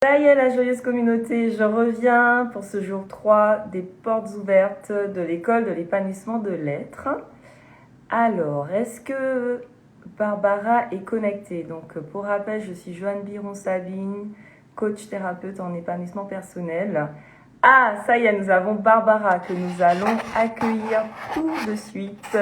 Ça y est, la joyeuse communauté, je reviens pour ce jour 3 des portes ouvertes de l'école de l'épanouissement de l'être. Alors, est-ce que Barbara est connectée? Donc, pour rappel, je suis Joanne Biron-Sabine, coach thérapeute en épanouissement personnel. Ah, ça y est, nous avons Barbara que nous allons accueillir tout de suite.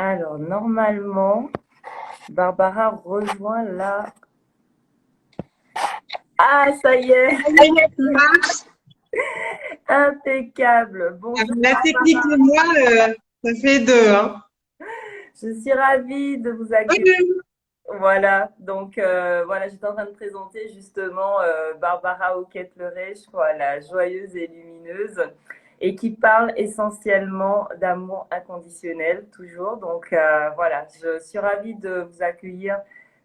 Alors, normalement, Barbara rejoint la... Ah, ça y est, impeccable. Bonjour. La technique et moi, ça fait deux. Hein. Je suis ravie de vous accueillir. Voilà, donc voilà, j'étais en train de présenter justement Barbara Auquette-Lerèche, voilà, joyeuse et lumineuse, et qui parle essentiellement d'amour inconditionnel, toujours. Donc voilà, je suis ravie de vous accueillir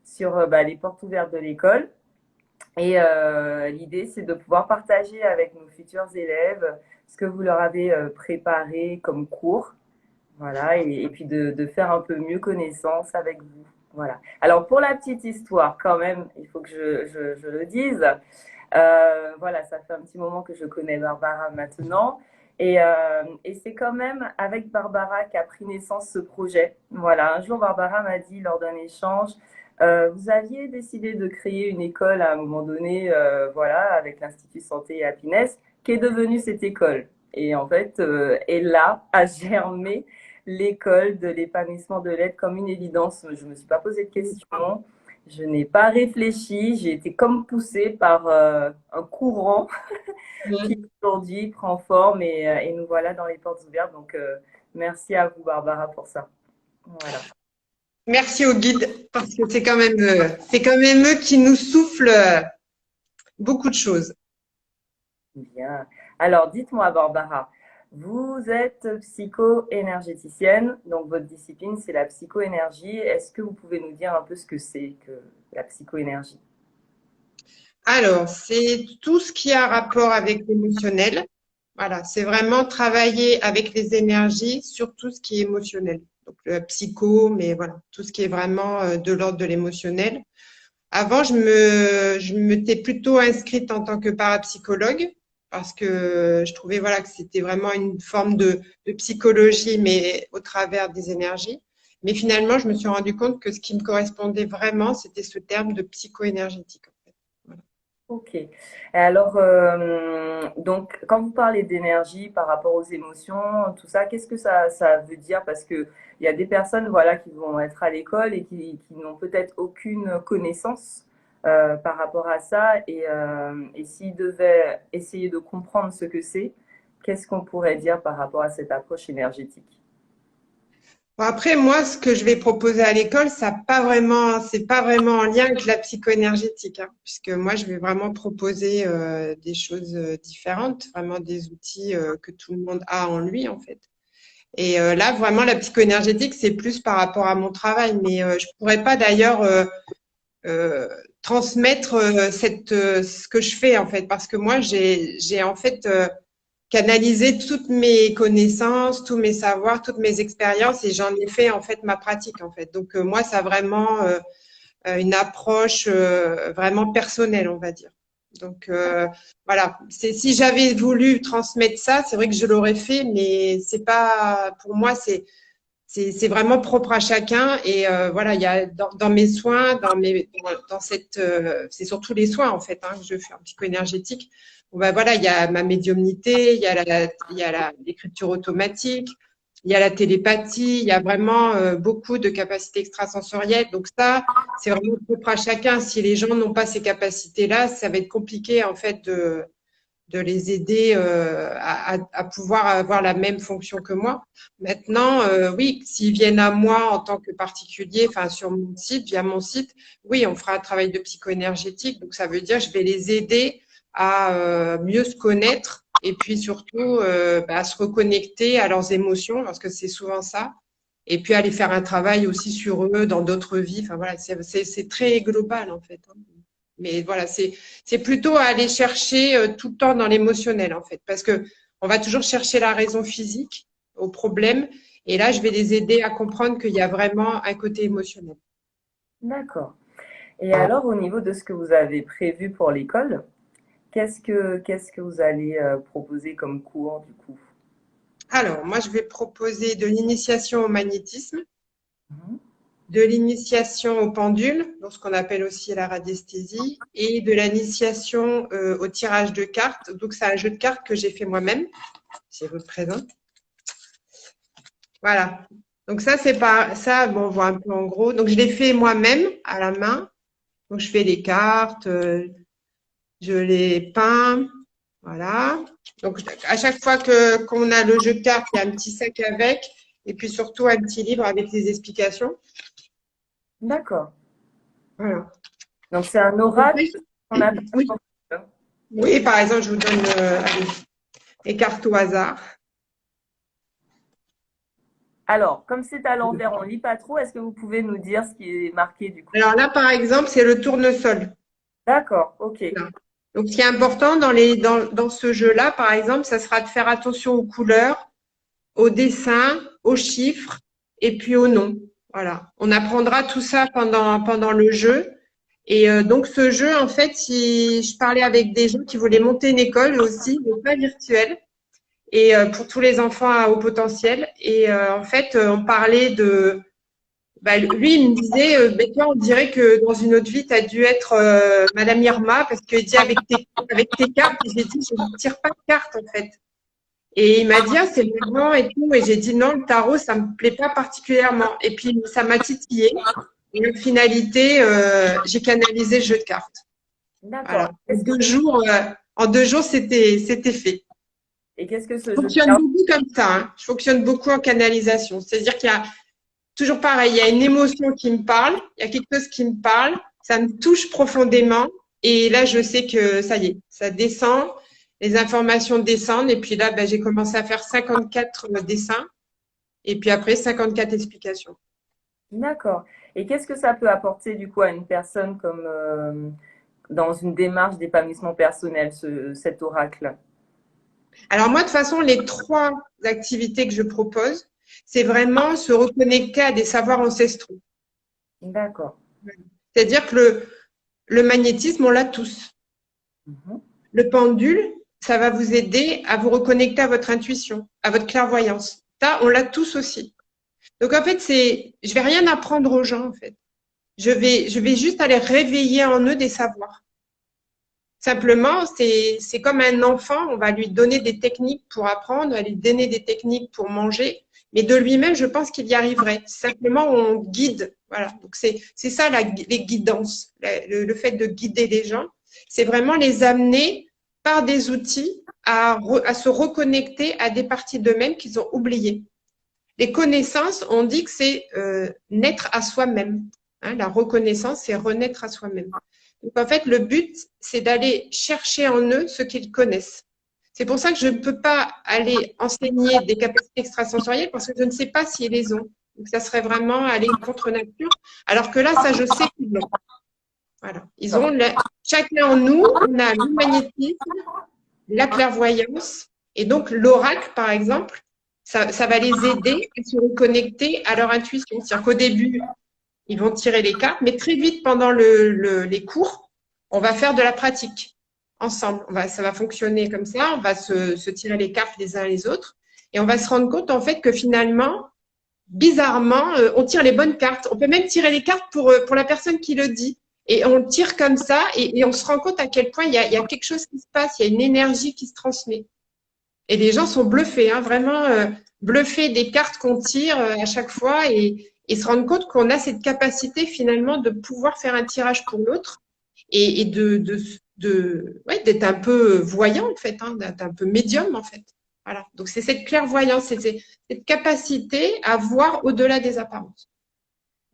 sur les portes ouvertes de l'école. Et l'idée, c'est de pouvoir partager avec nos futurs élèves ce que vous leur avez préparé comme cours. Voilà, et puis de faire un peu mieux connaissance avec vous. Voilà. Alors, pour la petite histoire, quand même, il faut que je le dise. Voilà, ça fait un petit moment que je connais Barbara maintenant. Et c'est quand même avec Barbara qu'a pris naissance ce projet. Voilà, un jour, Barbara m'a dit lors d'un échange, vous aviez décidé de créer une école à un moment donné, voilà, avec l'Institut Santé et Happiness, qui est devenue cette école. Et en fait, et là a germé l'école de l'épanouissement de l'être comme une évidence. Je ne me suis pas posé de questions, je n'ai pas réfléchi, j'ai été comme poussée par un courant qui aujourd'hui prend forme et nous voilà dans les portes ouvertes. Donc, merci à vous, Barbara, pour ça. Voilà. Merci au guide parce que c'est quand même eux qui nous soufflent beaucoup de choses. Bien. Alors, dites-moi, Barbara, vous êtes psycho-énergéticienne, donc votre discipline, c'est la psycho-énergie. Est-ce que vous pouvez nous dire un peu ce que c'est que la psycho-énergie? Alors, c'est tout ce qui a rapport avec l'émotionnel. Voilà, c'est vraiment travailler avec les énergies sur tout ce qui est émotionnel. Donc, le psycho, mais voilà, tout ce qui est vraiment de l'ordre de l'émotionnel. Avant, je m'étais plutôt inscrite en tant que parapsychologue parce que je trouvais voilà que c'était vraiment une forme de psychologie, mais au travers des énergies. Mais finalement, je me suis rendu compte que ce qui me correspondait vraiment, c'était ce terme de psycho-énergétique. En fait. Voilà. Ok. Alors, donc, quand vous parlez d'énergie par rapport aux émotions, tout ça, qu'est-ce que ça veut dire? Parce que il y a des personnes, voilà, qui vont être à l'école et qui n'ont peut-être aucune connaissance par rapport à ça. Et s'ils devaient essayer de comprendre ce que c'est, qu'est-ce qu'on pourrait dire par rapport à cette approche énergétique? Bon, après, moi, ce que je vais proposer à l'école, c'est pas vraiment en lien avec la psycho-énergétique, hein, puisque moi, je vais vraiment proposer des choses différentes, vraiment des outils que tout le monde a en lui, en fait. Et là, vraiment, la psycho-énergétique, c'est plus par rapport à mon travail. Mais je pourrais pas d'ailleurs euh, transmettre ce que je fais, en fait, parce que moi, j'ai en fait canalisé toutes mes connaissances, tous mes savoirs, toutes mes expériences, et j'en ai fait en fait ma pratique, en fait. Donc moi, ça a vraiment une approche vraiment personnelle, on va dire. Donc voilà, c'est si j'avais voulu transmettre ça, c'est vrai que je l'aurais fait, mais c'est pas pour moi, c'est vraiment propre à chacun. Et voilà, il y a dans mes soins, dans cette, c'est surtout les soins en fait hein, que je fais en psycho-énergétique. Bon, ben voilà, il y a ma médiumnité, il y a l'écriture automatique, il y a la télépathie, il y a vraiment beaucoup de capacités extrasensorielles. Donc ça, c'est vraiment propre à chacun. Si les gens n'ont pas ces capacités-là, ça va être compliqué en fait de les aider à pouvoir avoir la même fonction que moi. Maintenant, oui, s'ils viennent à moi en tant que particulier, enfin sur mon site, via mon site, oui, on fera un travail de psycho-énergétique. Donc ça veut dire je vais les aider à mieux se connaître et puis surtout à se reconnecter à leurs émotions, parce que c'est souvent ça. Et puis aller faire un travail aussi sur eux dans d'autres vies. Enfin voilà, c'est très global en fait. Hein. Mais voilà, c'est plutôt à aller chercher tout le temps dans l'émotionnel, en fait, parce que on va toujours chercher la raison physique au problème. Et là, je vais les aider à comprendre qu'il y a vraiment un côté émotionnel. D'accord. Et alors, au niveau de ce que vous avez prévu pour l'école, qu'est-ce que vous allez proposer comme cours du coup? Alors, moi, je vais proposer de l'initiation au magnétisme, Mhm. de l'initiation au pendule, donc ce qu'on appelle aussi la radiesthésie, et de l'initiation au tirage de cartes. Donc, c'est un jeu de cartes que j'ai fait moi-même. Si je vous le présente. Voilà. Donc ça, c'est pas ça. Bon, on voit un peu en gros. Donc je l'ai fait moi-même à la main. Donc je fais les cartes, je les peins. Voilà. Donc à chaque fois que qu'on a le jeu de cartes, il y a un petit sac avec, et puis surtout un petit livre avec les explications. D'accord. Voilà. Donc, c'est un Donc, oracle qu'on appelle. oui, oui, par exemple, je vous donne allez, les cartes au hasard. Alors, comme c'est à l'envers, on lit pas trop. Est-ce que vous pouvez nous dire ce qui est marqué du coup? Alors là, par exemple, c'est le tournesol. D'accord, ok. Voilà. Donc, ce qui est important dans ce jeu-là, par exemple, ça sera de faire attention aux couleurs, aux dessins, aux chiffres et puis aux noms. Voilà. On apprendra tout ça pendant le jeu. Et donc, ce jeu, en fait, si je parlais avec des gens qui voulaient monter une école aussi, mais pas virtuelle, et pour tous les enfants à haut potentiel. Et en fait, on parlait de bah, lui, il me disait, ben, toi, on dirait que dans une autre vie, tu as dû être Madame Irma, parce qu'il dit avec tes cartes, et j'ai dit, je ne tire pas de cartes, en fait. Et il m'a dit, ah, c'est marrant et tout. Et j'ai dit, non, le tarot, ça me plaît pas particulièrement. Et puis, ça m'a titillé. Et en finalité, j'ai canalisé le jeu de cartes. D'accord. Voilà. En deux jours, c'était fait. Et qu'est-ce que ce Je jeu de fonctionne cartes? beaucoup comme ça, hein. Je fonctionne beaucoup en canalisation. C'est-à-dire qu'il y a toujours pareil, il y a une émotion qui me parle, il y a quelque chose qui me parle, ça me touche profondément. Et là, je sais que ça y est, ça descend, les informations descendent. Et puis là, ben, j'ai commencé à faire 54 dessins et puis après 54 explications. D'accord. Et qu'est-ce que ça peut apporter du coup à une personne comme dans une démarche d'épanouissement personnel, cet oracle? Alors moi, de toute façon, les trois activités que je propose, c'est vraiment se reconnecter à des savoirs ancestraux. D'accord. C'est-à-dire que le magnétisme, on l'a tous. Mhm. Le pendule, ça va vous aider à vous reconnecter à votre intuition, à votre clairvoyance. Ça, on l'a tous aussi. Donc en fait, je vais rien apprendre aux gens en fait. Je vais juste aller réveiller en eux des savoirs. Simplement, c'est comme un enfant, on va lui donner des techniques pour apprendre, on va lui donner des techniques pour manger, mais de lui-même, je pense qu'il y arriverait. Simplement, on guide. Voilà. Donc c'est ça les guidances, le fait de guider les gens, c'est vraiment les amener par des outils à se reconnecter à des parties d'eux-mêmes qu'ils ont oubliées. Les connaissances, on dit que c'est naître à soi-même. Hein, la reconnaissance, c'est renaître à soi-même. Donc en fait, le but, c'est d'aller chercher en eux ce qu'ils connaissent. C'est pour ça que je ne peux pas aller enseigner des capacités extrasensorielles parce que je ne sais pas s'ils les ont. Donc ça serait vraiment aller contre nature. Alors que là, ça, je sais qu'ils l'ont. Voilà. Chacun en nous, on a l'humanisme, la clairvoyance et donc l'oracle, par exemple, ça va les aider à se reconnecter à leur intuition. C'est-à-dire qu'au début, ils vont tirer les cartes, mais très vite pendant les cours, on va faire de la pratique ensemble. Ça va fonctionner comme ça, on va se tirer les cartes les uns les autres et on va se rendre compte en fait que finalement, bizarrement, on tire les bonnes cartes. On peut même tirer les cartes pour la personne qui le dit. Et on le tire comme ça et on se rend compte à quel point il y a quelque chose qui se passe, il y a une énergie qui se transmet. Et les gens sont bluffés, hein, vraiment bluffés des cartes qu'on tire à chaque fois et se rendent compte qu'on a cette capacité finalement de pouvoir faire un tirage pour l'autre et ouais, d'être un peu voyant en fait, hein, d'être un peu médium en fait. Voilà. Donc c'est cette clairvoyance, c'est cette capacité à voir au-delà des apparences.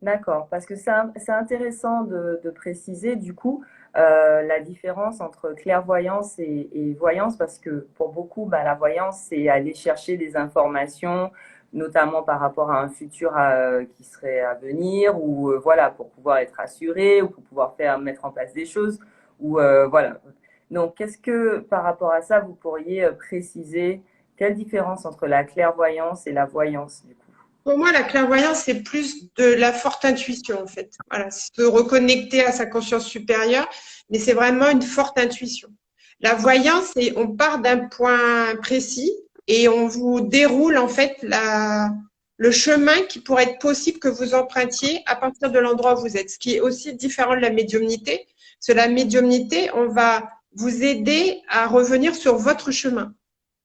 D'accord, parce que c'est intéressant de préciser du coup la différence entre clairvoyance et voyance, parce que pour beaucoup, bah, la voyance, c'est aller chercher des informations, notamment par rapport à un futur qui serait à venir, ou voilà, pour pouvoir être assuré, ou pour pouvoir mettre en place des choses, ou voilà. Donc, qu'est-ce que par rapport à ça, vous pourriez préciser quelle différence entre la clairvoyance et la voyance du coup? Pour moi, la clairvoyance, c'est plus de la forte intuition, en fait. Voilà, se reconnecter à sa conscience supérieure, mais c'est vraiment une forte intuition. La voyance, c'est on part d'un point précis et on vous déroule, en fait, le chemin qui pourrait être possible que vous empruntiez à partir de l'endroit où vous êtes, ce qui est aussi différent de la médiumnité. Parce que la médiumnité, on va vous aider à revenir sur votre chemin.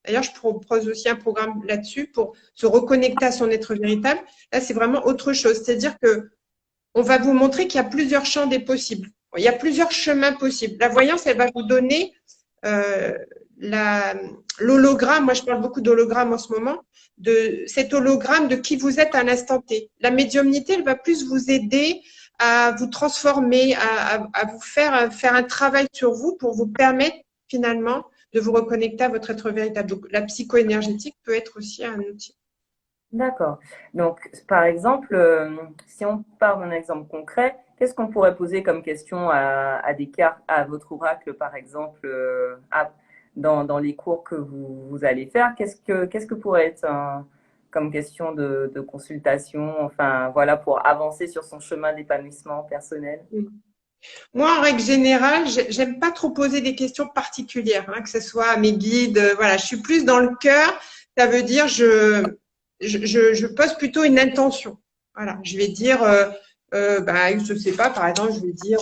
D'ailleurs, je propose aussi un programme là-dessus pour se reconnecter à son être véritable. Là, c'est vraiment autre chose. C'est-à-dire que on va vous montrer qu'il y a plusieurs champs des possibles. Il y a plusieurs chemins possibles. La voyance, elle va vous donner euh, l'hologramme. Moi, je parle beaucoup d'hologramme en ce moment, de cet hologramme de qui vous êtes à l'instant T. La médiumnité, elle va plus vous aider à vous transformer, à vous faire un travail sur vous pour vous permettre finalement de vous reconnecter à votre être véritable. Donc, la psycho-énergétique peut être aussi un outil. D'accord. Donc, par exemple, si on part d'un exemple concret, qu'est-ce qu'on pourrait poser comme question à des cartes, à votre oracle, par exemple, dans les cours que vous allez faire? Qu'est-ce que pourrait être comme question de consultation, enfin, voilà, pour avancer sur son chemin d'épanouissement personnel? Moi, en règle générale, j'aime pas trop poser des questions particulières, hein, que ce soit à mes guides. Voilà, je suis plus dans le cœur. Ça veut dire je pose plutôt une intention. Voilà, je vais dire, bah, je sais pas, par exemple, je vais dire,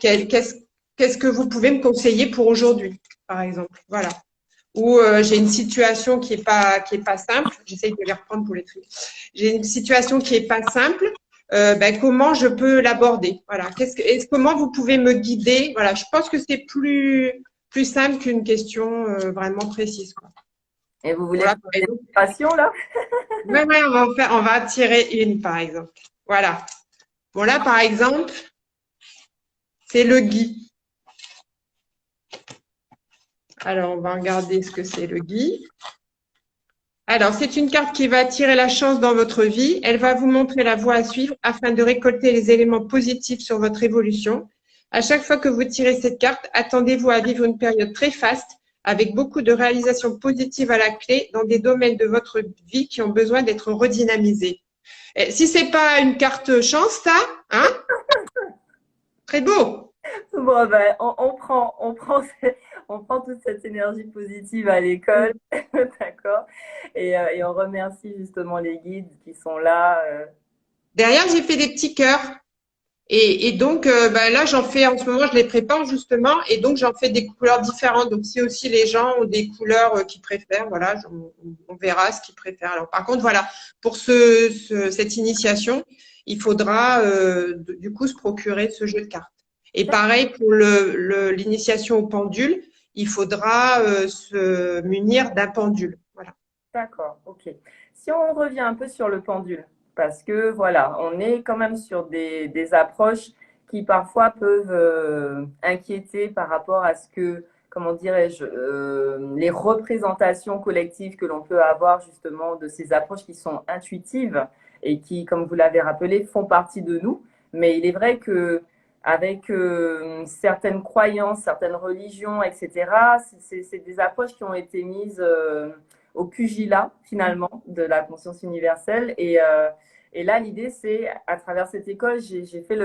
quel- qu'est-ce qu'est-ce que vous pouvez me conseiller pour aujourd'hui, par exemple. Voilà. Ou j'ai une situation qui est pas simple. J'essaye de les reprendre pour les trucs. J'ai une situation qui est pas simple. Ben, comment je peux l'aborder? Voilà. Comment vous pouvez me guider? Voilà. Je pense que c'est plus simple qu'une question vraiment précise, quoi. Et vous voulez Voilà, faire par des exemple. démonstrations, là? Ouais, ouais, on va tirer une, par exemple. Voilà. Bon, là, par exemple, c'est le gui. Alors, on va regarder ce que c'est le gui. Alors, c'est une carte qui va attirer la chance dans votre vie. Elle va vous montrer la voie à suivre afin de récolter les éléments positifs sur votre évolution. À chaque fois que vous tirez cette carte, attendez-vous à vivre une période très faste avec beaucoup de réalisations positives à la clé dans des domaines de votre vie qui ont besoin d'être redynamisés. Et si c'est pas une carte chance, ça, hein? Très beau. Bon, ben, on prend toute cette énergie positive à l'école, d'accord? Et on remercie justement les guides qui sont là. Derrière, j'ai fait des petits cœurs. Et donc, bah, là, j'en fais en ce moment, je les prépare justement, et donc j'en fais des couleurs différentes. Donc, si aussi les gens ont des couleurs qu'ils préfèrent, voilà, on verra ce qu'ils préfèrent. Alors, par contre, voilà, pour cette initiation, il faudra du coup se procurer ce jeu de cartes. Et pareil pour l'initiation au pendule, il faudra se munir d'un pendule. Voilà. D'accord, ok. Si on revient un peu sur le pendule, parce que voilà, on est quand même sur des approches qui parfois peuvent inquiéter par rapport à ce que, comment dirais-je, les représentations collectives que l'on peut avoir justement de ces approches qui sont intuitives et qui, comme vous l'avez rappelé, font partie de nous. Mais il est vrai que avec certaines croyances, certaines religions, etc., c'est des approches qui ont été mises au pugilat finalement de la conscience universelle. Et là, l'idée, c'est à travers cette école, j'ai fait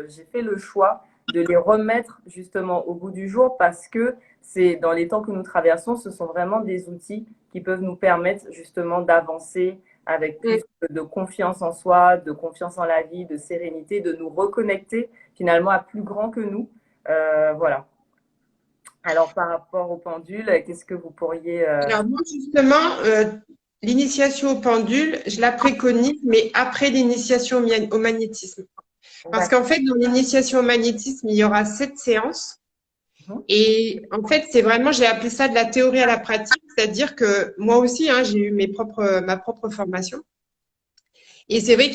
j'ai fait le choix de les remettre justement au bout du jour parce que c'est dans les temps que nous traversons, ce sont vraiment des outils qui peuvent nous permettre justement d'avancer avec plus de confiance en soi, de confiance en la vie, de sérénité, de nous reconnecter finalement à plus grand que nous. Voilà. Alors par rapport au pendule, qu'est-ce que vous pourriez Alors moi justement, l'initiation au pendule, je la préconise, mais après l'initiation au magnétisme. Parce qu'en fait, dans l'initiation au magnétisme, il y aura 7 séances. Et en fait, c'est vraiment, j'ai appelé ça de la théorie à la pratique, c'est-à-dire que moi aussi, hein, j'ai eu ma propre formation. Et c'est vrai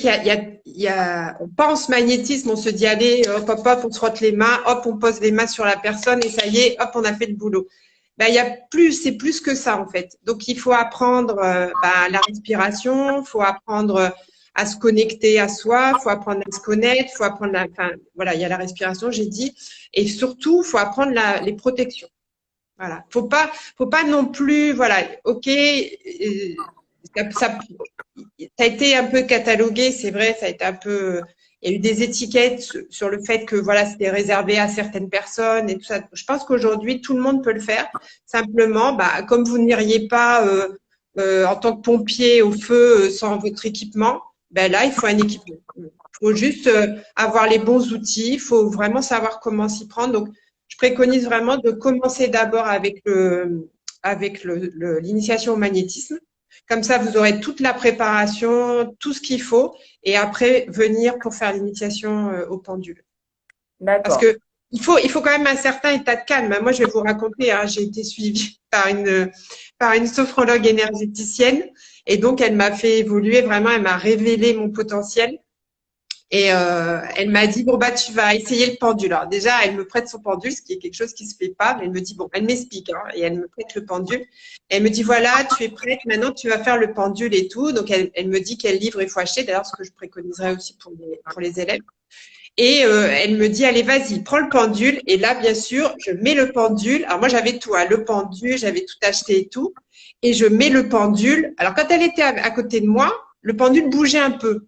on pense magnétisme, on se dit, allez, hop, hop, hop, on se frotte les mains, hop, on pose les mains sur la personne et ça y est, hop, on a fait le boulot. Ben, c'est plus que ça, en fait. Donc, il faut apprendre la respiration, il faut apprendre à se connecter à soi, il faut apprendre à se connaître, il faut apprendre enfin, voilà, il y a la respiration, j'ai dit. Et surtout, il faut apprendre les protections. Voilà. Faut pas non plus, voilà, ok, ça a été un peu catalogué, c'est vrai, ça a été un peu. Il y a eu des étiquettes sur le fait que voilà, c'était réservé à certaines personnes et tout ça. Je pense qu'aujourd'hui, tout le monde peut le faire. Simplement, bah, comme vous n'iriez pas en tant que pompier au feu sans votre équipement, ben là, il faut un équipement. Il faut juste avoir les bons outils. Il faut vraiment savoir comment s'y prendre. Donc, je préconise vraiment de commencer d'abord avec l'initiation au magnétisme. Comme ça, vous aurez toute la préparation, tout ce qu'il faut, et après venir pour faire l'initiation au pendule. Parce D'accord. que il faut quand même un certain état de calme. Moi, je vais vous raconter, hein, j'ai été suivie par une sophrologue énergéticienne, et donc elle m'a fait évoluer vraiment, elle m'a révélé mon potentiel. Et elle m'a dit, bon, bah, tu vas essayer le pendule. Alors déjà, elle me prête son pendule, ce qui est quelque chose qui se fait pas, mais elle me dit, bon, elle m'explique, hein, et elle me prête le pendule. Et elle me dit, voilà, tu es prête, maintenant tu vas faire le pendule et tout. Donc elle me dit quel livre il faut acheter, d'ailleurs, ce que je préconiserais aussi pour les élèves. Et elle me dit, allez, vas-y, prends le pendule. Et là, bien sûr, je mets le pendule. Alors moi, j'avais tout, hein, le pendule, j'avais tout acheté et tout. Et je mets le pendule. Alors quand elle était à côté de moi, le pendule bougeait un peu.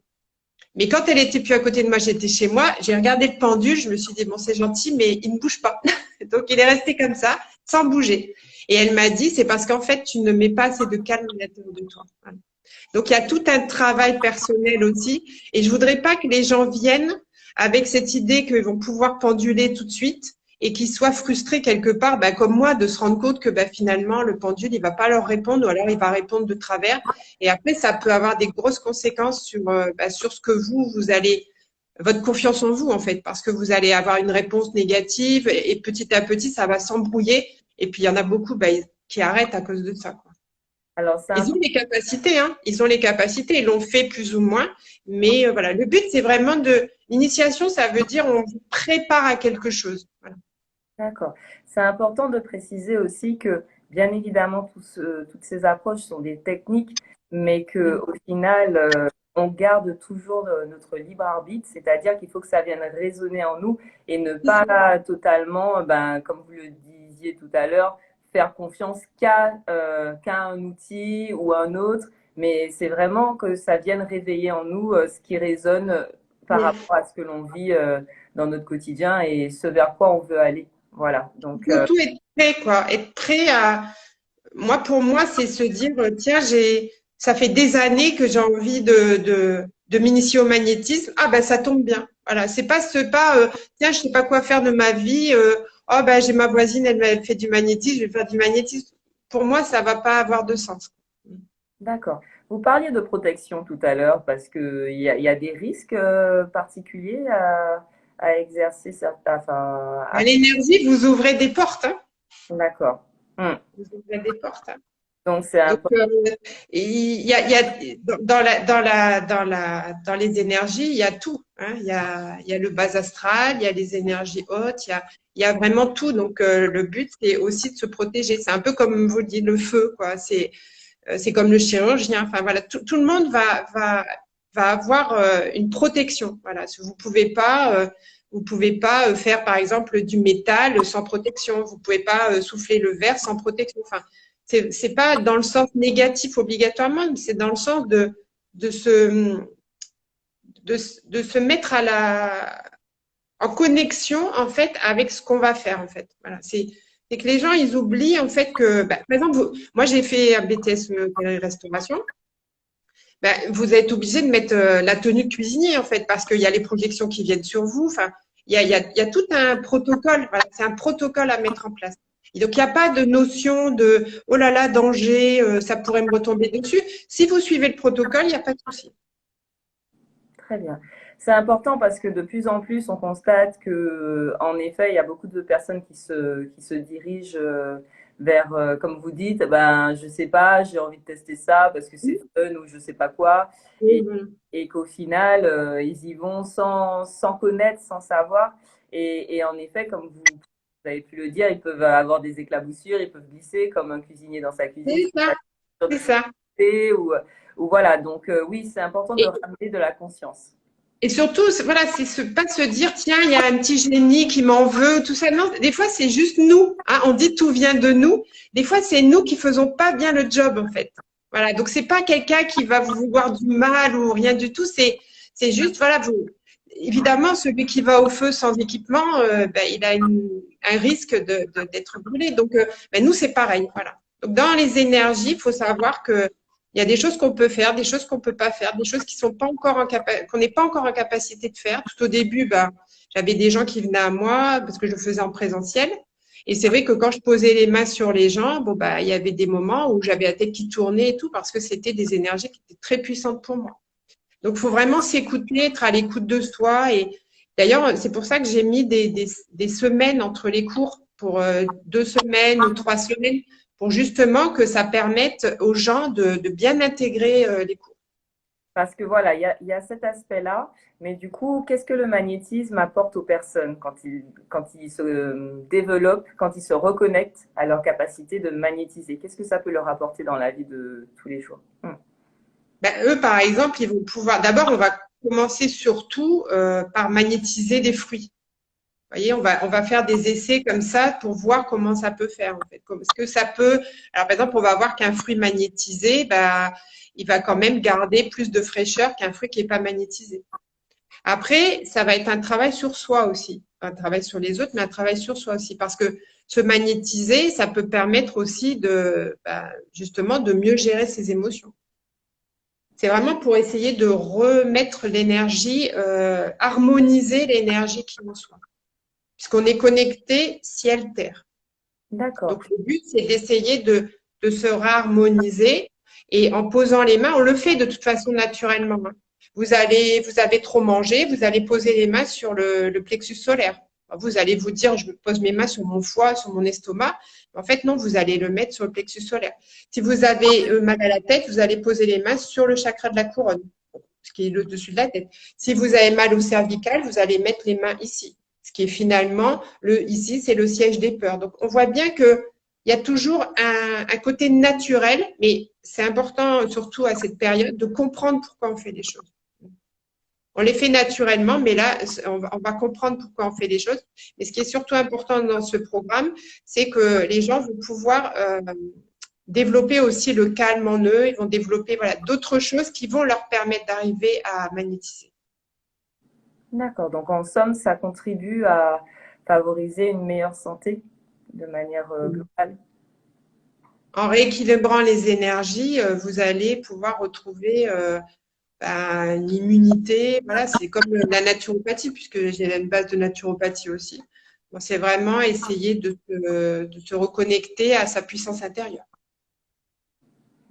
Mais quand elle était plus à côté de moi, j'étais chez moi, j'ai regardé le pendule, je me suis dit, bon, c'est gentil, mais il ne bouge pas. Donc, il est resté comme ça, sans bouger. Et elle m'a dit, c'est parce qu'en fait, tu ne mets pas assez de calme à l'intérieur de toi. Voilà. Donc, il y a tout un travail personnel aussi. Et je voudrais pas que les gens viennent avec cette idée qu'ils vont pouvoir penduler tout de suite et qu'ils soient frustrés quelque part, bah, comme moi, de se rendre compte que bah, finalement, le pendule, il va pas leur répondre ou alors il va répondre de travers. Et après, ça peut avoir des grosses conséquences sur ce que vous allez, votre confiance en vous, en fait, parce que vous allez avoir une réponse négative et petit à petit, ça va s'embrouiller. Et puis, il y en a beaucoup bah, qui arrêtent à cause de ça, quoi. Alors, c'est Ils ont les capacités, hein. Ils ont les capacités, ils l'ont fait plus ou moins. Mais voilà, le but, c'est vraiment l'initiation, ça veut dire on vous prépare à quelque chose. Voilà. d'accord. C'est important de préciser aussi que, bien évidemment, toutes ces approches sont des techniques, mais que Mm. au final, on garde toujours notre libre arbitre, c'est-à-dire qu'il faut que ça vienne résonner en nous et ne C'est ça. pas totalement, ben, comme vous le disiez tout à l'heure, faire confiance qu'à un outil ou un autre, mais c'est vraiment que ça vienne réveiller en nous ce qui résonne par Mm. rapport à ce que l'on vit dans notre quotidien et ce vers quoi on veut aller. Voilà. Donc, Surtout être prêt, quoi. Être prêt à. Moi, pour moi, c'est se dire, tiens, ça fait des années que j'ai envie de m'initier au magnétisme. Ah, ben, ça tombe bien. Voilà. C'est pas, tiens, je sais pas quoi faire de ma vie. Oh, ben, j'ai ma voisine, elle fait du magnétisme, je vais faire du magnétisme. Pour moi, ça va pas avoir de sens. d'accord. Vous parliez de protection tout à l'heure parce il y a des risques particuliers à exercer certains. Enfin, À l'énergie, vous ouvrez des portes, hein. d'accord. Hmm. Vous ouvrez des portes, hein. Donc, c'est Donc, important. il y a dans les énergies, il y a tout, hein. Il y a le bas astral, il y a les énergies hautes, il y a vraiment tout. Donc, le but, c'est aussi de se protéger. C'est un peu comme vous dites, le feu, quoi. C'est comme le chirurgien. Enfin, voilà, tout le monde va avoir une protection. Voilà. Vous pouvez pas faire, par exemple, du métal sans protection. Vous pouvez pas souffler le verre sans protection. Enfin, c'est pas dans le sens négatif obligatoirement, mais c'est dans le sens de se, de se mettre en connexion, en fait, avec ce qu'on va faire, en fait. Voilà. C'est que les gens, ils oublient, en fait, que, bah, par exemple, moi, j'ai fait un BTS restauration. Bah, vous êtes obligé de mettre la tenue de cuisinier, en fait, parce qu'il y a les projections qui viennent sur vous. Enfin, il y a tout un protocole. Voilà, c'est un protocole à mettre en place. Et donc, il n'y a pas de notion de oh là là, danger, ça pourrait me retomber dessus. Si vous suivez le protocole, il n'y a pas de souci. Très bien. C'est important parce que de plus en plus, on constate que, en effet, il y a beaucoup de personnes qui se dirigent vers, comme vous dites, ben, je sais pas, j'ai envie de tester ça parce que c'est fun ou je sais pas quoi. Et, Mhm. et qu'au final, ils y vont sans connaître, sans savoir. Et en effet, comme vous avez pu le dire, ils peuvent avoir des éclaboussures, ils peuvent glisser comme un cuisinier dans sa cuisine, C'est ça, c'est ça. ou voilà. Donc, oui, c'est important de Et, ramener de la conscience. et surtout, voilà, pas se dire, tiens, il y a un petit génie qui m'en veut, tout ça. Non, des fois, c'est juste nous, hein. On dit tout vient de nous. Des fois, c'est nous qui faisons pas bien le job, en fait. Voilà, donc c'est pas quelqu'un qui va vous vouloir du mal ou rien du tout. C'est juste, voilà, évidemment, celui qui va au feu sans équipement, ben, il a un risque d'être brûlé. Donc, ben, nous, c'est pareil. Voilà. Donc, dans les énergies, il faut savoir que il y a des choses qu'on peut faire, des choses qu'on peut pas faire, des choses qui sont pas encore qu'on n'est pas encore en capacité de faire. Tout au début, ben, j'avais des gens qui venaient à moi parce que je le faisais en présentiel. Et c'est vrai que quand je posais les mains sur les gens, bon, bah, il y avait des moments où j'avais la tête qui tournait et tout parce que c'était des énergies qui étaient très puissantes pour moi. Donc, il faut vraiment s'écouter, être à l'écoute de soi. Et d'ailleurs, c'est pour ça que j'ai mis des semaines entre les cours pour 2 semaines ou 3 semaines pour justement que ça permette aux gens de bien intégrer les cours. Parce que voilà, il y a cet aspect-là, mais du coup, qu'est-ce que le magnétisme apporte aux personnes quand ils se développent, quand ils se reconnectent à leur capacité de magnétiser? Qu'est-ce que ça peut leur apporter dans la vie de tous les jours? Ben, eux, par exemple, ils vont pouvoir. D'abord, on va commencer surtout par magnétiser des fruits. Vous voyez, on va faire des essais comme ça pour voir comment ça peut faire, en fait. Est-ce que ça peut. Alors, par exemple, on va voir qu'un fruit magnétisé, bah, il va quand même garder plus de fraîcheur qu'un fruit qui n'est pas magnétisé. Après, ça va être un travail sur soi aussi. Un travail sur les autres, mais un travail sur soi aussi. Parce que se magnétiser, ça peut permettre aussi justement, de mieux gérer ses émotions. C'est vraiment pour essayer de remettre l'énergie, harmoniser l'énergie qui en soit. Puisqu'on est connecté ciel-terre. D'accord. Donc, le but, c'est d'essayer de se réharmoniser. Et en posant les mains, on le fait de toute façon naturellement. Hein. Vous avez trop mangé, vous allez poser les mains sur le plexus solaire. Vous allez vous dire, je pose mes mains sur mon foie, sur mon estomac. En fait, non, vous allez le mettre sur le plexus solaire. Si vous avez mal à la tête, vous allez poser les mains sur le chakra de la couronne, ce qui est le dessus de la tête. Si vous avez mal au cervical, vous allez mettre les mains ici, ce qui est finalement, ici, c'est le siège des peurs. Donc, on voit bien que il y a toujours un côté naturel, mais c'est important, surtout à cette période, de comprendre pourquoi on fait les choses. On les fait naturellement, mais là, on va comprendre pourquoi on fait les choses. Mais ce qui est surtout important dans ce programme, c'est que les gens vont pouvoir développer aussi le calme en eux. Ils vont développer voilà, d'autres choses qui vont leur permettre d'arriver à magnétiser. D'accord. Donc, en somme, ça contribue à favoriser une meilleure santé de manière globale. En rééquilibrant les énergies, vous allez pouvoir retrouver l'immunité. Voilà, c'est comme la naturopathie, puisque j'ai une base de naturopathie aussi. Bon, c'est vraiment essayer de se reconnecter à sa puissance intérieure.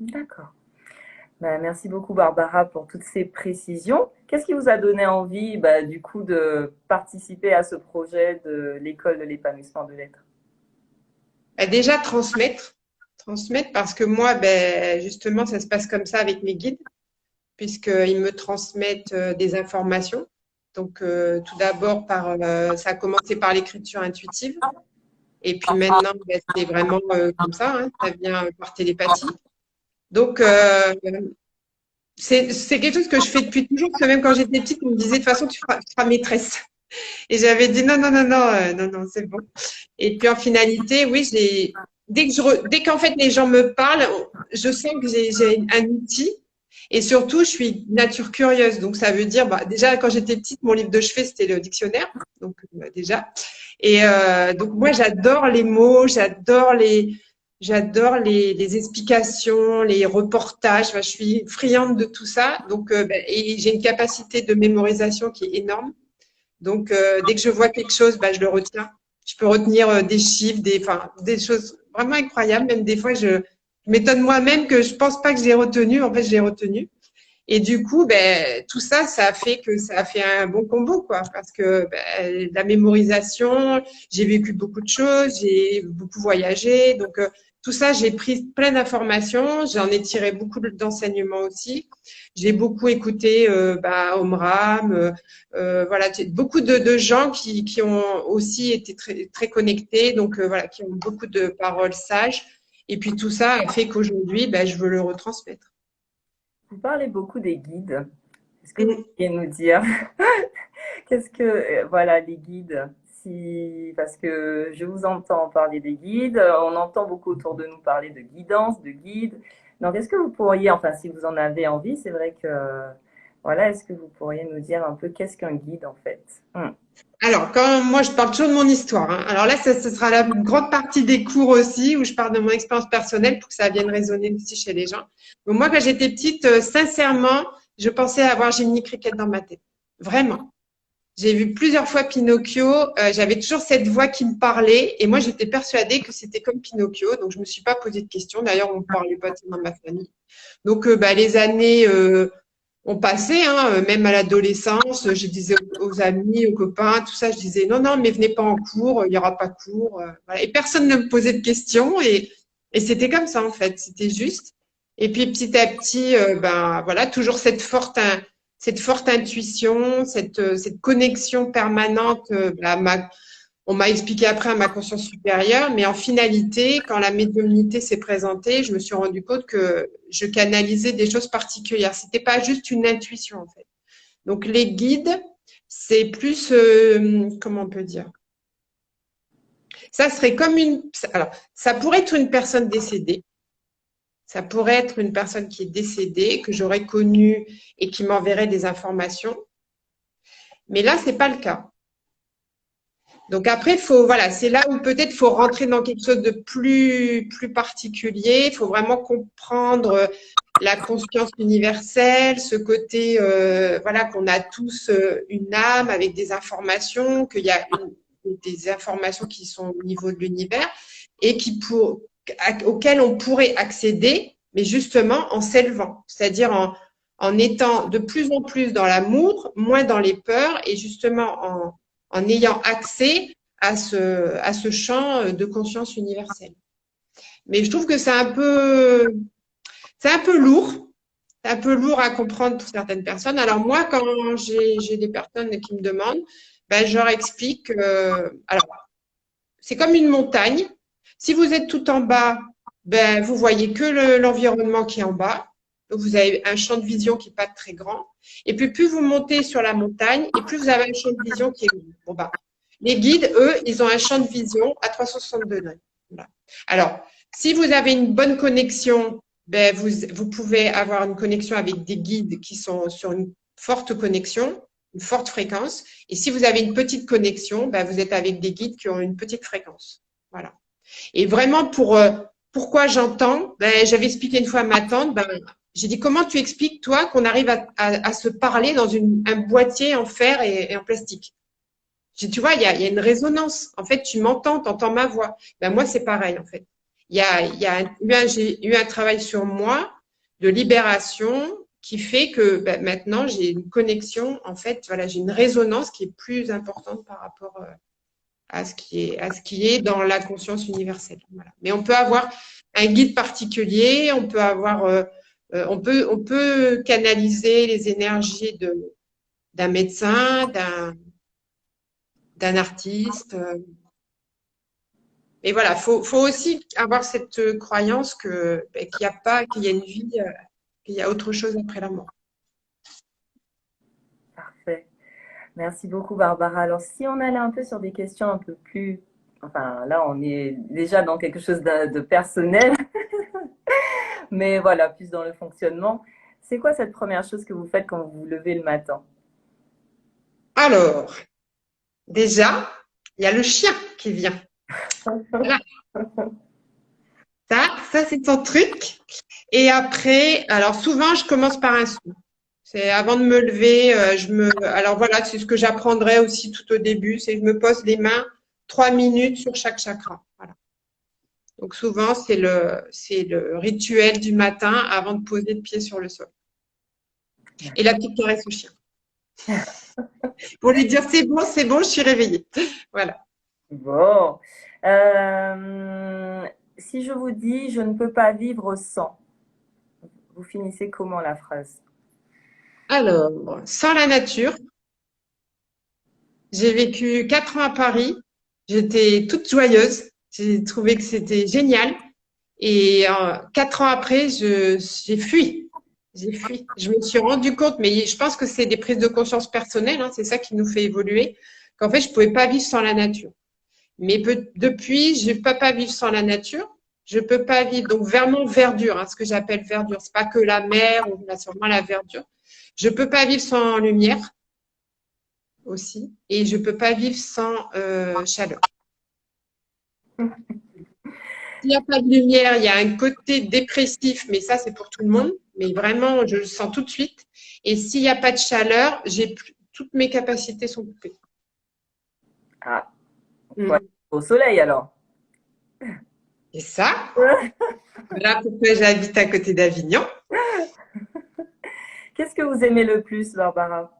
D'accord. Bah, merci beaucoup, Barbara, pour toutes ces précisions. Qu'est-ce qui vous a donné envie, bah, du coup, de participer à ce projet de l'école de l'épanouissement de l'être? Déjà, transmettre parce que moi, justement, ça se passe comme ça avec mes guides, puisqu'ils me transmettent des informations. Donc, tout d'abord, ça a commencé par l'écriture intuitive. Et puis maintenant, c'est vraiment comme ça, hein, ça vient par télépathie. Donc, c'est quelque chose que je fais depuis toujours, parce que même quand j'étais petite, on me disait, de toute façon, tu feras maîtresse. Et j'avais dit, non, non, non, non, non, non, c'est bon. Et puis, en finalité, oui, dès qu'en fait, les gens me parlent, je sens que j'ai un outil. Et surtout, je suis nature curieuse. Donc, ça veut dire, bah, déjà, quand j'étais petite, mon livre de chevet, c'était le dictionnaire. Donc, déjà. Et donc, moi, j'adore les mots, j'adore les explications, les reportages. Enfin, je suis friande de tout ça. Donc, et j'ai une capacité de mémorisation qui est énorme. Donc, dès que je vois quelque chose, je le retiens. Je peux retenir des chiffres, des choses vraiment incroyables. Même des fois, je m'étonne moi-même que je pense pas que je l'ai retenu. En fait, je l'ai retenu. Et du coup, tout ça, ça a fait un bon combo, quoi. Parce que la mémorisation, j'ai vécu beaucoup de choses, j'ai beaucoup voyagé. Donc, tout ça, j'ai pris plein d'informations. J'en ai tiré beaucoup d'enseignements aussi. J'ai beaucoup écouté Omram. Voilà, beaucoup de gens qui ont aussi été très, très connectés. Donc, voilà, qui ont beaucoup de paroles sages. Et puis, tout ça a fait qu'aujourd'hui, je veux le retransmettre. Vous parlez beaucoup des guides. Est-ce que vous Mm. pourriez nous dire qu'est-ce que, voilà, les guides? Si, parce que je vous entends parler des guides, on entend beaucoup autour de nous parler de guidance, de guides, Donc, est-ce que vous pourriez, enfin, si vous en avez envie, c'est vrai que, voilà, est-ce que vous pourriez nous dire un peu qu'est-ce qu'un guide en fait? Alors, quand moi, je parle toujours de mon histoire, hein. Alors là, ce sera la grande partie des cours aussi, où je parle de mon expérience personnelle pour que ça vienne résonner aussi chez les gens. Donc, moi, quand j'étais petite, sincèrement, je pensais avoir Jiminy Cricket dans ma tête. Vraiment. J'ai vu plusieurs fois Pinocchio. J'avais toujours cette voix qui me parlait. Et moi, j'étais persuadée que c'était comme Pinocchio. Donc, je me suis pas posé de questions. D'ailleurs, on ne parlait pas tellement de ma famille. Donc, les années ont passé, hein, même à l'adolescence. Je disais aux amis, aux copains, tout ça, je disais non, non, mais venez pas en cours, il n'y aura pas cours. Voilà. Et personne ne me posait de questions. Et c'était comme ça, en fait. C'était juste. Et puis, petit à petit, voilà, toujours cette forte intuition, cette connexion permanente. On m'a expliqué après à ma conscience supérieure, mais en finalité, quand la médiumnité s'est présentée, je me suis rendu compte que je canalisais des choses particulières. C'était pas juste une intuition, en fait. Donc, les guides, c'est plus, comment on peut dire? Ça serait comme alors, ça pourrait être une personne décédée. Ça pourrait être une personne qui est décédée, que j'aurais connue et qui m'enverrait des informations. Mais là, c'est pas le cas. Donc après, voilà, c'est là où peut-être faut rentrer dans quelque chose de plus particulier. Il faut vraiment comprendre la conscience universelle, ce côté, voilà, qu'on a tous une âme avec des informations, qu'il y a des informations qui sont au niveau de l'univers et auxquelles on pourrait accéder, mais justement en s'élevant, c'est-à-dire en étant de plus en plus dans l'amour, moins dans les peurs et justement en ayant accès à ce champ de conscience universelle. Mais je trouve que c'est un peu lourd. C'est un peu lourd à comprendre pour certaines personnes. Alors moi, quand j'ai des personnes qui me demandent, je leur explique. Alors, c'est comme une montagne. Si vous êtes tout en bas, vous voyez que l'environnement qui est en bas. Donc, vous avez un champ de vision qui n'est pas très grand. Et puis, plus vous montez sur la montagne, et plus vous avez un champ de vision qui est grand. Les guides, eux, ils ont un champ de vision à 360 degrés. Voilà. Alors, si vous avez une bonne connexion, vous pouvez avoir une connexion avec des guides qui sont sur une forte connexion, une forte fréquence. Et si vous avez une petite connexion, vous êtes avec des guides qui ont une petite fréquence. Voilà. Et vraiment, pourquoi j'entends, j'avais expliqué une fois à ma tante, j'ai dit, comment tu expliques, toi, qu'on arrive à se parler dans un boîtier en fer et en plastique? J'ai dit, tu vois, il y a une résonance. En fait, tu m'entends, tu entends ma voix. Moi, c'est pareil, en fait. J'ai eu un travail sur moi de libération qui fait que maintenant, j'ai une connexion. En fait, voilà, j'ai une résonance qui est plus importante par rapport à ce qui est dans la conscience universelle. Voilà. Mais on peut avoir un guide particulier, on peut canaliser les énergies d'un médecin, d'un artiste. Et voilà, faut aussi avoir cette croyance qu'il y a une vie, qu'il y a autre chose après la mort. Parfait. Merci beaucoup, Barbara. Alors, si on allait un peu sur des questions un peu plus... Enfin, là, on est déjà dans quelque chose de personnel, mais voilà, plus dans le fonctionnement. C'est quoi cette première chose que vous faites quand vous vous levez le matin? Alors, déjà, il y a le chien qui vient. Voilà. Ça c'est ton truc. Et après, alors souvent, je commence par un son. C'est avant de me lever, alors voilà, c'est ce que j'apprendrai aussi tout au début, c'est que je me pose les mains 3 minutes sur chaque chakra. Voilà. Donc souvent, c'est le rituel du matin avant de poser le pied sur le sol. Et la petite caresse au chien. Pour lui dire c'est bon, je suis réveillée. Voilà. Bon. Si je vous dis je ne peux pas vivre sans, vous finissez comment la phrase? Alors, sans la nature, j'ai vécu 4 ans à Paris. J'étais toute joyeuse. J'ai trouvé que c'était génial. Et 4 ans après, j'ai fui. J'ai fui. Je me suis rendu compte, mais je pense que c'est des prises de conscience personnelles, hein, c'est ça qui nous fait évoluer, qu'en fait, je pouvais pas vivre sans la nature. Mais depuis, je ne peux pas vivre sans la nature. Je peux pas vivre. Donc, vraiment verdure, hein, ce que j'appelle verdure. C'est pas que la mer ou là, c'est vraiment la verdure. Je peux pas vivre sans lumière aussi. Et je peux pas vivre sans chaleur. S'il n'y a pas de lumière, il y a un côté dépressif, mais ça, c'est pour tout le monde. Mais vraiment, je le sens tout de suite. Et s'il n'y a pas de chaleur, toutes mes capacités sont coupées. Ah, Mm. ouais. Au soleil alors. Et ça, voilà pourquoi j'habite à côté d'Avignon. Qu'est-ce que vous aimez le plus, Barbara?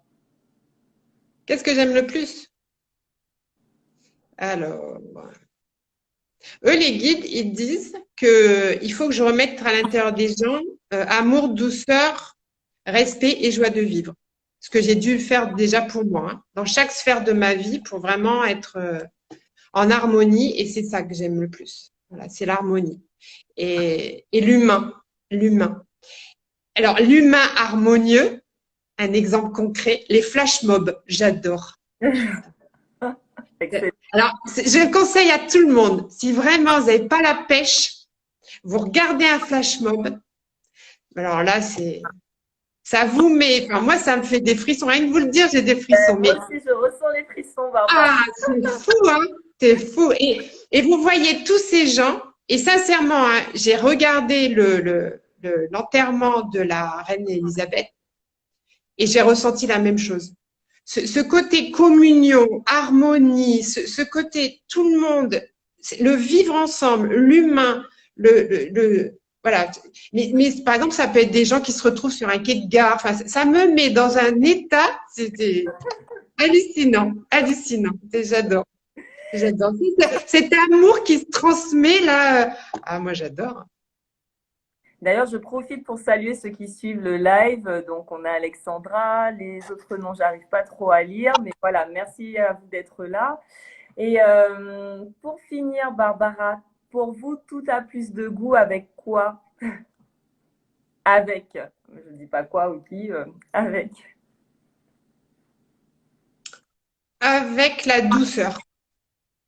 Qu'est-ce que j'aime le plus? Alors, eux, les guides, ils disent qu'il faut que je remette à l'intérieur des gens amour, douceur, respect et joie de vivre. Ce que j'ai dû faire déjà pour moi, hein, dans chaque sphère de ma vie, pour vraiment être en harmonie. Et c'est ça que j'aime le plus. Voilà, c'est l'harmonie. Et l'humain, l'humain. Alors, l'humain harmonieux, un exemple concret, les flash mobs, j'adore. Excellent. Alors, je conseille à tout le monde, si vraiment vous n'avez pas la pêche, vous regardez un flash mob. Alors là, ça vous met, enfin, moi, ça me fait des frissons. Rien que vous le dire, j'ai des frissons. Moi Mais, aussi, je ressens les frissons, Barbara. c'est fou, hein? C'est fou. Et vous voyez tous ces gens, et sincèrement, hein, j'ai regardé l'enterrement de la reine Elisabeth et j'ai ressenti la même chose. Ce côté communion, harmonie, ce côté tout le monde, le vivre ensemble, l'humain, voilà. Mais par exemple, ça peut être des gens qui se retrouvent sur un quai de gare. Enfin, ça me met dans un état, c'était hallucinant, hallucinant. J'adore, j'adore. Cet amour qui se transmet là. Ah, moi, j'adore. D'ailleurs, je profite pour saluer ceux qui suivent le live. Donc, on a Alexandra, les autres noms, j'arrive pas trop à lire, mais voilà, merci à vous d'être là. Et pour finir, Barbara, pour vous, tout a plus de goût avec quoi? Avec. Je ne dis pas quoi ou qui, avec. Avec la douceur.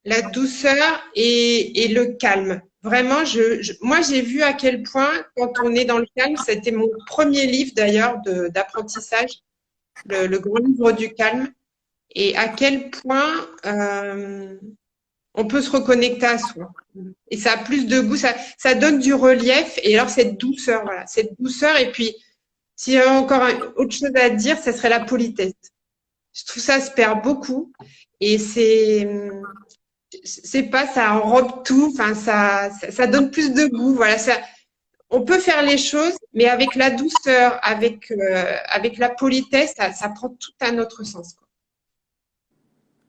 La douceur et le calme. Vraiment, moi, j'ai vu à quel point, quand on est dans le calme, c'était mon premier livre d'ailleurs d'apprentissage, le grand livre du calme, et à quel point on peut se reconnecter à soi. Et ça a plus de goût, ça donne du relief. Et alors, cette douceur, voilà, cette douceur. Et puis, s'il y a encore autre chose à dire, ça serait la politesse. Je trouve ça se perd beaucoup. Et c'est pas, ça enrobe tout, enfin, ça donne plus de goût. Voilà, on peut faire les choses, mais avec la douceur, avec la politesse, ça prend tout un autre sens, quoi.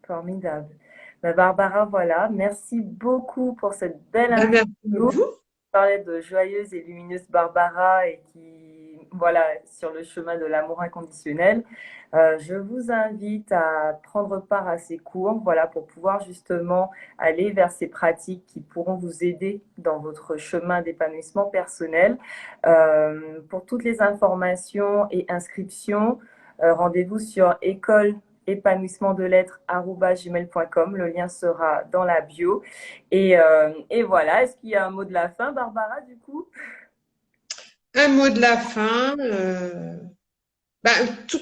Formidable. Ben, Barbara, voilà, merci beaucoup pour cette belle Merci à interview. vous. On parlait de joyeuse et lumineuse Barbara et qui, voilà, sur le chemin de l'amour inconditionnel. Je vous invite à prendre part à ces cours, voilà, pour pouvoir justement aller vers ces pratiques qui pourront vous aider dans votre chemin d'épanouissement personnel. Pour toutes les informations et inscriptions, rendez-vous sur écoleépanouissementdelettres@gmail.com. Le lien sera dans la bio. Et voilà, est-ce qu'il y a un mot de la fin, Barbara, du coup? Un mot de la fin. Ben, tout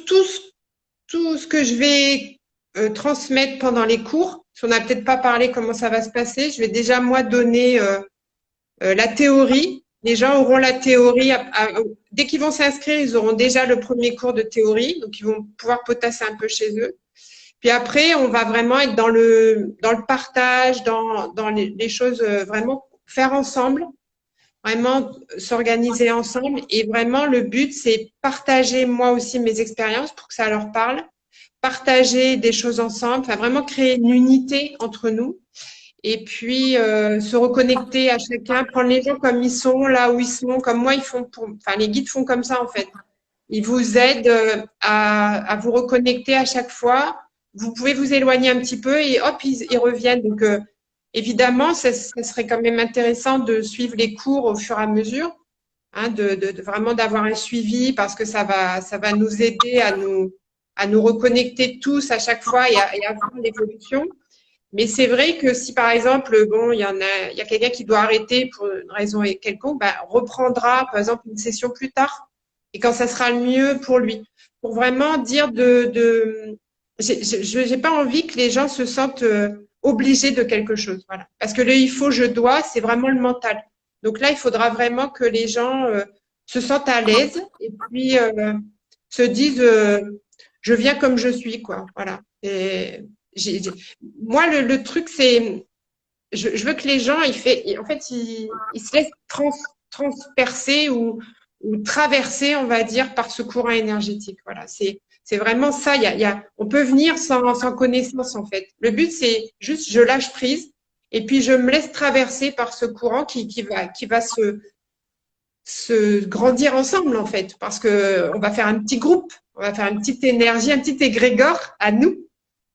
ce que je vais transmettre pendant les cours, si on n'a peut-être pas parlé comment ça va se passer, je vais déjà moi donner la théorie. Les gens auront la théorie. Dès qu'ils vont s'inscrire, ils auront déjà le premier cours de théorie, donc ils vont pouvoir potasser un peu chez eux. Puis après, on va vraiment être dans le partage, dans les choses vraiment faire ensemble, vraiment s'organiser ensemble. Et vraiment, le but, c'est partager moi aussi mes expériences pour que ça leur parle, partager des choses ensemble, enfin vraiment créer une unité entre nous. Et puis se reconnecter à chacun, prendre les gens comme ils sont, là où ils sont, comme moi, enfin les guides font comme ça en fait. Ils vous aident à vous reconnecter à chaque fois. Vous pouvez vous éloigner un petit peu et hop, ils reviennent. Donc évidemment, ça serait quand même intéressant de suivre les cours au fur et à mesure, hein, de vraiment d'avoir un suivi parce que ça va nous aider à nous reconnecter tous à chaque fois et à voir l'évolution. Mais c'est vrai que si par exemple, bon, il y a quelqu'un qui doit arrêter pour une raison quelconque, bah, on reprendra par exemple une session plus tard et quand ça sera le mieux pour lui. Pour vraiment dire j'ai pas envie que les gens se sentent obligés de quelque chose. Voilà. Parce que le il faut, je dois, c'est vraiment le mental. Donc là, il faudra vraiment que les gens se sentent à l'aise et puis se disent je viens comme je suis, quoi. Voilà. Et j'ai- moi, le truc, c'est, je veux que les gens, en fait, ils se laissent transpercer ou traverser, on va dire, par ce courant énergétique. Voilà, c'est vraiment ça. On peut venir sans connaissance, en fait. Le but, c'est juste, je lâche prise et puis je me laisse traverser par ce courant qui va se grandir ensemble, en fait, parce que on va faire un petit groupe, on va faire une petite énergie, un petit égrégore à nous.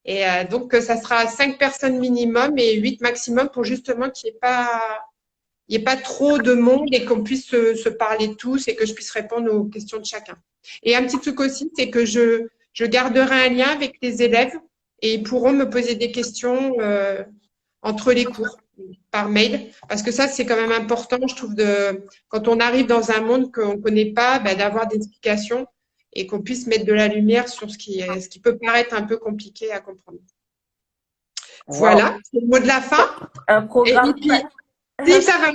Et donc, ça sera 5 personnes minimum et 8 maximum pour justement il y ait pas trop de monde et qu'on puisse se parler tous et que je puisse répondre aux questions de chacun. Et un petit truc aussi, c'est que je garderai un lien avec les élèves et ils pourront me poser des questions entre les cours par mail parce que ça, c'est quand même important, je trouve, quand on arrive dans un monde qu'on ne connaît pas, ben, d'avoir des explications et qu'on puisse mettre de la lumière sur ce qui peut paraître un peu compliqué à comprendre. Wow. Voilà, c'est le mot de la fin. Un Et programme, puis, si ça va,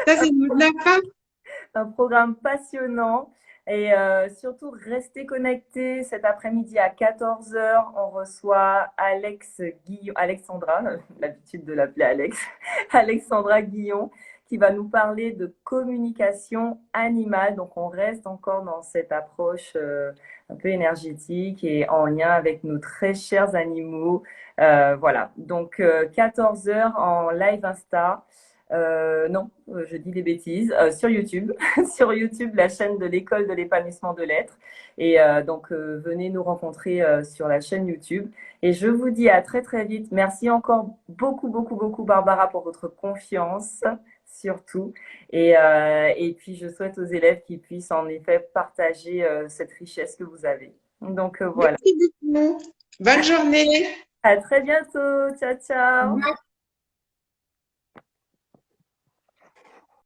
ça c'est le mot de la fin. un programme passionnant. Et surtout, restez connectés. Cet après-midi à 14 heures, on reçoit Alexandra, l'habitude de l'appeler Alex, Alexandra Guillon, qui va nous parler de communication animale. Donc, on reste encore dans cette approche un peu énergétique et en lien avec nos très chers animaux. Voilà. Donc, 14 heures en live Insta. Non, je dis des bêtises. Sur YouTube, sur YouTube, la chaîne de l'école de l'épanouissement de l'être. Et donc, venez nous rencontrer sur la chaîne YouTube. Et je vous dis à très très vite. Merci encore beaucoup, beaucoup, beaucoup, Barbara, pour votre confiance, surtout. Et puis, je souhaite aux élèves qu'ils puissent en effet partager cette richesse que vous avez. Donc, voilà. Merci beaucoup. Bonne journée. À très bientôt. Ciao, ciao.